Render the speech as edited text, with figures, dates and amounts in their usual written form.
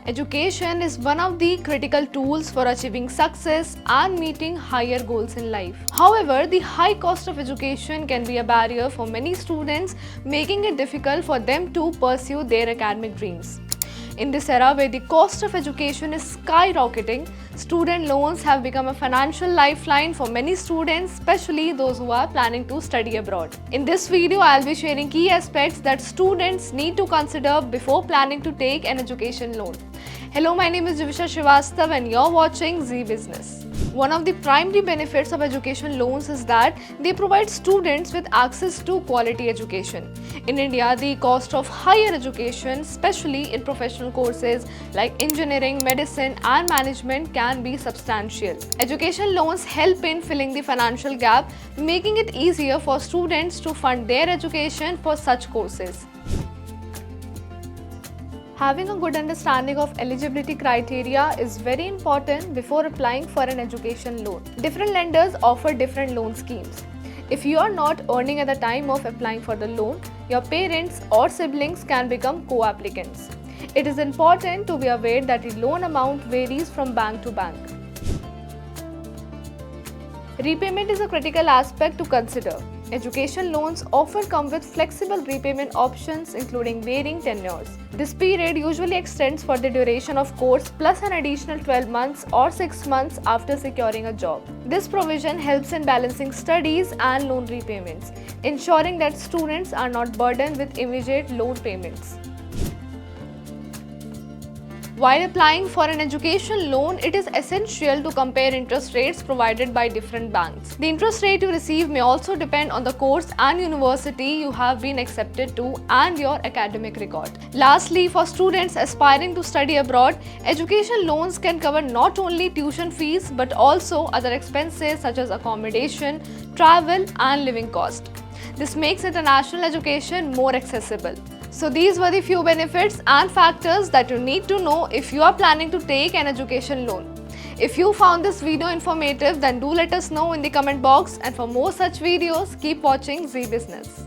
Education is one of the critical tools for achieving success and meeting higher goals in life. However, the high cost of education can be a barrier for many students, making it difficult for them to pursue their academic dreams. In this era where the cost of education is skyrocketing, student loans have become a financial lifeline for many students, especially those who are planning to study abroad. In this video, I'll be sharing key aspects that students need to consider before planning to take an education loan. Hello, my name is Jivisha Srivastav and you're watching Zee Business. One of the primary benefits of education loans is that they provide students with access to quality education. In India, the cost of higher education, especially in professional courses like engineering, medicine and management, can be substantial. Education loans help in filling the financial gap, making it easier for students to fund their education for such courses. Having a good understanding of eligibility criteria is very important before applying for an education loan. Different lenders offer different loan schemes. If you are not earning at the time of applying for the loan, your parents or siblings can become co-applicants. It is important to be aware that the loan amount varies from bank to bank. Repayment is a critical aspect to consider. Education loans often come with flexible repayment options including varying tenures. This period usually extends for the duration of course plus an additional 12 months or 6 months after securing a job. This provision helps in balancing studies and loan repayments, ensuring that students are not burdened with immediate loan payments. While applying for an education loan, it is essential to compare interest rates provided by different banks. The interest rate you receive may also depend on the course and university you have been accepted to and your academic record. Lastly, for students aspiring to study abroad, education loans can cover not only tuition fees but also other expenses such as accommodation, travel and living cost. This makes international education more accessible. So these were the few benefits and factors that you need to know if you are planning to take an education loan. If you found this video informative, then do let us know in the comment box, and for more such videos, keep watching Zee Business.